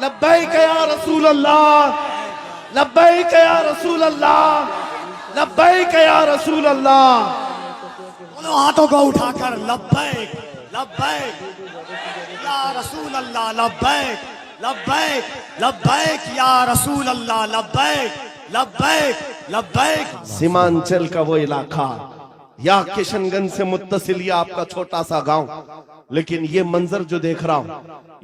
लब्बैक या रसूल अल्लाह, लब्बैक या रसूल अल्लाह, लब्बैक या रसूल अल्लाह। दोनों हाथों को उठाकर लब्बैक लब्बैक या रसूल अल्लाह, लब्बैक लब्बैक लब्बैक या रसूल अल्लाह, लब्बैक लब्बैक लब्बैक। सीमांचल का वो इलाका या किशनगंज से मुत्तसिल ये आपका छोटा सा गांव, लेकिन ये मंजर जो देख रहा हूं,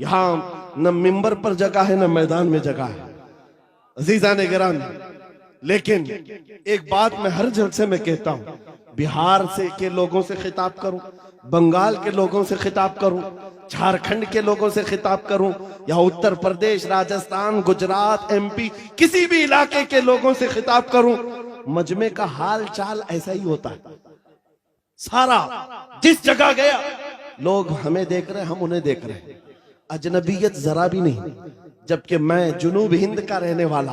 यहाँ न मिंबर पर जगह है न मैदान में जगह है। अजीजा ने गिरामी, लेकिन एक बात मैं हर जलसे में कहता हूं, बिहार से के लोगों से खिताब करूं, बंगाल के लोगों से खिताब करूं, झारखंड के लोगों से खिताब करूं, या उत्तर प्रदेश, राजस्थान, गुजरात, एमपी, किसी भी इलाके के लोगों से खिताब करूं, मजमे का हाल चाल ऐसा ही होता है। सारा जिस जगह गया लोग हमें देख रहे हैं, हम उन्हें देख रहे हैं, अजनबियत जरा भी नहीं। जबकि मैं जुनूब हिंद का रहने वाला,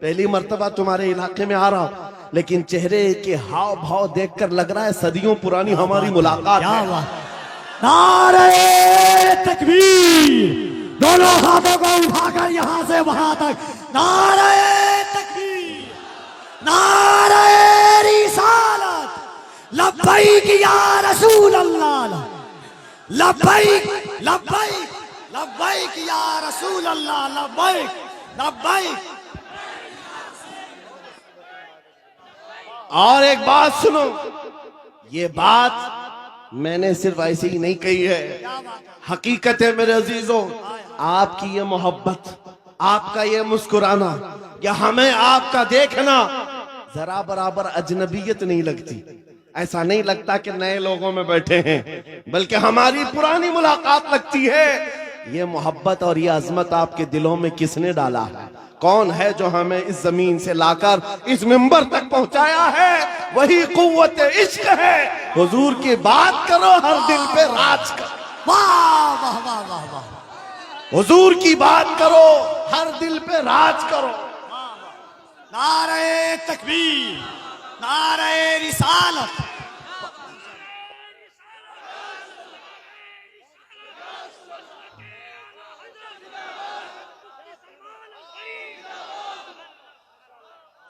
पहली मर्तबा तुम्हारे इलाके में आ रहा हूं, लेकिन चेहरे के हाव भाव देखकर लग रहा है सदियों पुरानी हमारी मुलाकात है। नारे तकबीर, दोनों हाथों को उठाकर यहां से वहां तक नारे तकबीर, नारे रिसालत, लब्बैक या रसूल अल्लाह, लब्बैक लब्बैक लब्बैक या रसूल अल्लाह, लब्बैक लब्बैक। और एक बात सुनो, ये बात मैंने सिर्फ ऐसे ही नहीं कही है, हकीकत है मेरे अजीजों। आपकी ये मोहब्बत, आपका ये मुस्कुराना, या हमें आपका देखना जरा बराबर अजनबियत नहीं लगती। ऐसा नहीं लगता कि नए लोगों में बैठे हैं, बल्कि हमारी पुरानी मुलाकात लगती है। ये मोहब्बत और ये अजमत आपके दिलों में किसने डाला है? कौन है जो हमें इस जमीन से लाकर इस मिंबर तक पहुंचाया है? वही कुव्वत इश्क है। हुजूर की बात करो, हर दिल पे राज करो। वाह वाह वाह वाह वाह। हुजूर की बात करो, हर दिल पे राज करो। नारे तकबीर, नारे रिसालत।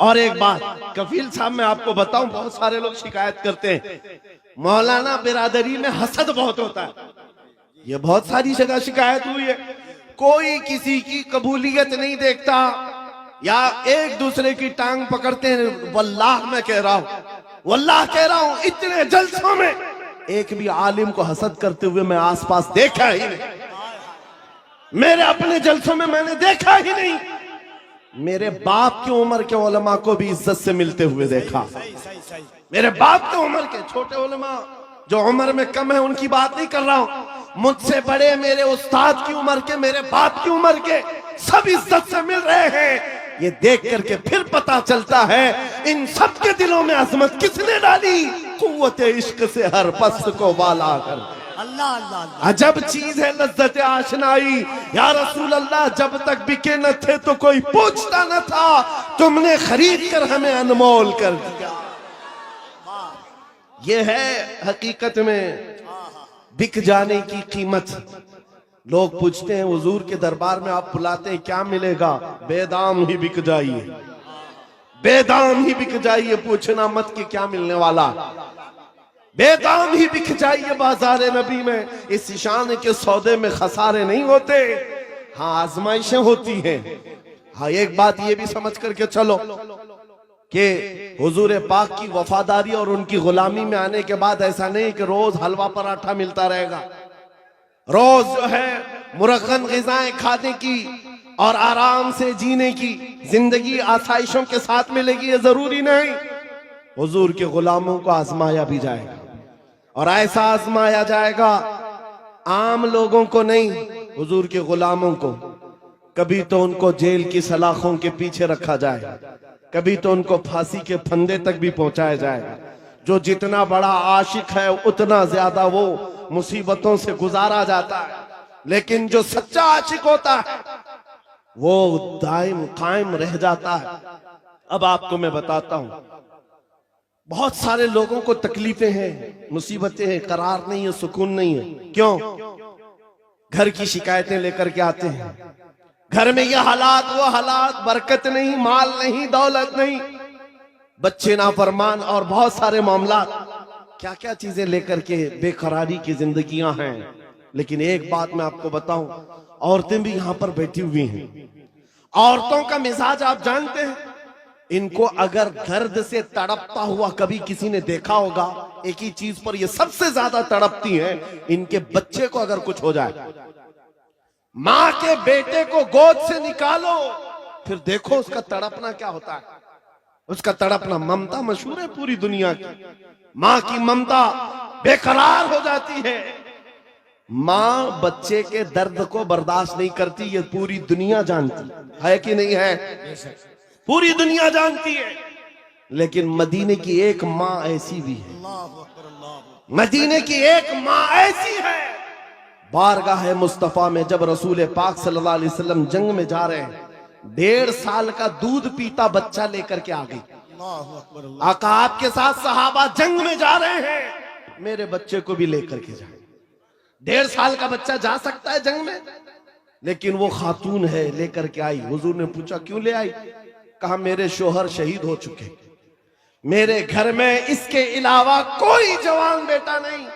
और एक बात कफील साहब, मैं आपको बताऊं, बहुत सारे लोग शिकायत करते हैं मौलाना बिरादरी में हसद बहुत होता है। ये बहुत सारी जगह शिकायत हुई है, कोई किसी की कबूलियत नहीं देखता, या एक दूसरे की टांग पकड़ते हैं। वल्लाह मैं कह रहा हूं, वल्लाह कह रहा हूं, इतने जलसों में एक भी आलिम को हसद करते हुए मैं आसपास देखा ही नहीं। मेरे अपने जलसों में मैंने देखा ही नहीं। मेरे बाप की उम्र के उलमा को भी इज्जत से मिलते हुए देखा। मेरे बाप की उम्र के छोटे उलमा जो उम्र में कम है उनकी बात नहीं कर रहा हूं, मुझसे बड़े मेरे उस्ताद की उम्र के, मेरे बाप की उम्र के, सब इज्जत से मिल रहे हैं। ये देख करके फिर पता चलता है इन सब के दिलों में अजमत किसने डाली? कुव्वत इश्क से हर पस्त को वाला कर। अल्लाह अल्लाह। अजब चीज है लज्जत आशनाई। या रसूल अल्लाह, जब तक बिके न थे तो कोई पूछता न था, तुमने खरीद कर हमें अनमोल कर दिया। ये है हकीकत में बिक जाने की कीमत। लोग पूछते हैं हुजूर के दरबार में आप बुलाते हैं, क्या मिलेगा? बेदाम ही बिक जाइए, बेदाम ही बिक जाइए, पूछना मत कि क्या मिलने वाला। बेदाम ही बिक जाइए बाजार नबी में। इस शान के सौदे में खसारे नहीं होते, हाँ आजमाइशें होती हैं। हाँ एक बात ये भी समझ करके चलो कि हुजूर पाक की वफादारी और उनकी गुलामी में आने के बाद ऐसा नहीं कि रोज हलवा पराठा मिलता रहेगा। रोज जो है मुरगन ग़िज़ाएं खाने की और आराम से जीने की जिंदगी आसाइशों के साथ मिलेगी, ये जरूरी नहीं। हुजूर के गुलामों को आजमाया भी जाएगा, और ऐसा आजमाया जाएगा आम लोगों को नहीं, हुजूर के गुलामों को। कभी तो उनको जेल की सलाखों के पीछे रखा जाएगा, कभी तो उनको फांसी के फंदे तक भी पहुंचाया जाएगा। जो जितना बड़ा आशिक है उतना ज्यादा वो मुसीबतों से गुजारा जाता है, लेकिन जो सच्चा आशिक होता है वो दायम कायम रह जाता है। अब आपको मैं बताता हूं, बहुत सारे लोगों को तकलीफें हैं, मुसीबतें हैं, करार नहीं है, सुकून नहीं है। क्यों? घर की शिकायतें लेकर के आते हैं, घर में ये हालात वो हालात, बरकत नहीं, माल नहीं, दौलत नहीं, बच्चे नाफरमान और बहुत सारे मामला, क्या क्या चीजें लेकर के बेकरारी की जिंदगियां हैं। लेकिन एक बात मैं आपको बताऊं, औरतें भी यहां पर बैठी हुई हैं। औरतों का मिजाज आप जानते हैं। इनको अगर दर्द से तड़पता हुआ कभी किसी ने देखा होगा, एक ही चीज पर ये सबसे ज्यादा तड़पती हैं, इनके बच्चे को अगर कुछ हो जाए। मां के बेटे को गोद से निकालो, फिर देखो उसका तड़पना क्या होता है। उसका तड़पना, ममता मशहूर है पूरी दुनिया की। मां की ममता बेकरार हो जाती है। मां बच्चे के दर्द को बर्दाश्त नहीं करती, ये पूरी दुनिया जानती है कि नहीं है? पूरी दुनिया जानती है। लेकिन मदीने की एक मां ऐसी भी है, मदीने की एक मां ऐसी है। बारगाह मुस्तफा में जब रसूल पाक सल्लल्लाहु अलैहि वसल्लम जंग में जा रहे हैं, 1.5 साल का दूध पीता बच्चा लेकर के आ गई। आका आपके साथ सहाबा जंग में जा रहे हैं, मेरे बच्चे को भी लेकर के जाए। 1.5 साल का बच्चा जा सकता है जंग में? लेकिन वो खातून है, लेकर के आई। हुजूर ने पूछा क्यों ले आई? कहा मेरे शोहर शहीद हो चुके, मेरे घर में इसके अलावा कोई जवान बेटा नहीं,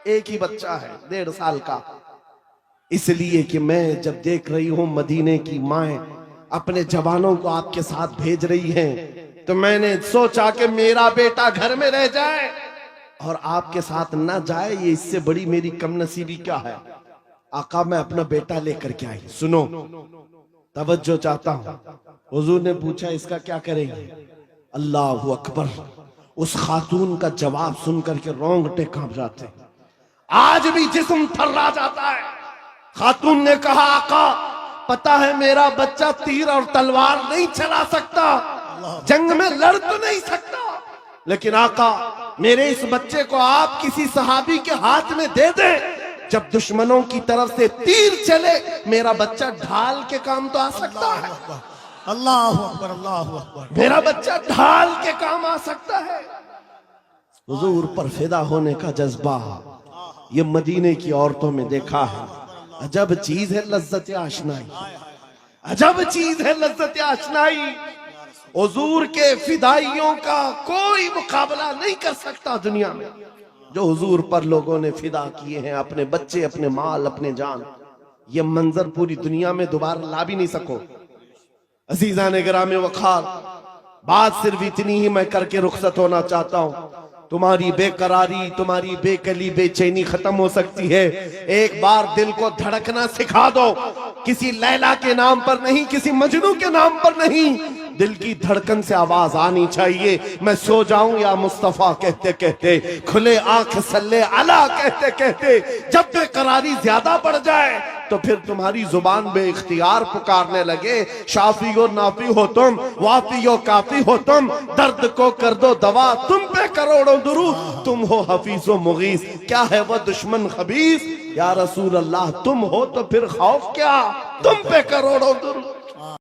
एक ही बच्चा है 1.5 साल का। इसलिए कि मैं जब देख रही हूं मदीने की माएं अपने जवानों को आपके साथ भेज रही हैं, तो मैंने सोचा कि मेरा बेटा घर में रह जाए और आपके साथ ना जाए, ये इससे बड़ी मेरी कमनसीबी क्या है। आका मैं अपना बेटा लेकर के आई। सुनो, तवज्जो चाहता हूं। हुजूर ने पूछा इसका क्या करेंगे? अल्लाहु अकबर। उस खातून का जवाब सुनकर के रोंगटे कांप जाते, आज भी जिस्म थर्रा जाता है। खातून ने कहा आका पता है मेरा बच्चा तीर और तलवार नहीं चला सकता, जंग में लड़ तो नहीं सकता, लेकिन आका मेरे इस बच्चे को आप किसी सहाबी के हाथ में दे दे, जब दुश्मनों की तरफ से तीर चले मेरा बच्चा ढाल के काम तो आ सकता है। अल्लाह अकबर, अल्लाह अकबर। मेरा बच्चा ढाल के काम आ सकता है। हुजूर पर फिदा होने का जज्बा ये मदीने की औरतों में देखा है। अजब चीज है लज्जत आशनाई, अजब चीज है लज्जत आशनाई। हुजूर के फिदाइयों का कोई मुकाबला नहीं कर सकता दुनिया में। जो हुजूर पर लोगों ने फिदा किए हैं, अपने बच्चे, अपने माल, अपने जान, ये मंजर पूरी दुनिया में दोबारा ला भी नहीं सको। अजीजा ने गिरामे वखार, बात सिर्फ इतनी ही मैं करके रुखसत होना चाहता हूं। तुम्हारी बेकरारी, तुम्हारी बेकली, बेचैनी खत्म हो सकती है। एक बार दिल को धड़कना सिखा दो, किसी लैला के नाम पर नहीं, किसी मजनू के नाम पर नहीं, दिल की धड़कन से आवाज आनी चाहिए। मैं सो जाऊं या मुस्तफा कहते कहते, खुले आंख सल्ले अला कहते कहते। जब बेकरारी ज्यादा बढ़ जाए तो फिर तुम्हारी जुबान बे इख्तियार पुकारने लगे, शाफी और नाफी हो तुम, वाफी और काफी हो तुम, दर्द को कर दो दवा, तुम पे करोड़ों दुरूद, तुम हो हफीजो मुगीस, क्या है वह दुश्मन खबीस। या रसूल अल्लाह तुम हो तो फिर खौफ क्या, तुम पे करोड़ों दुरूद।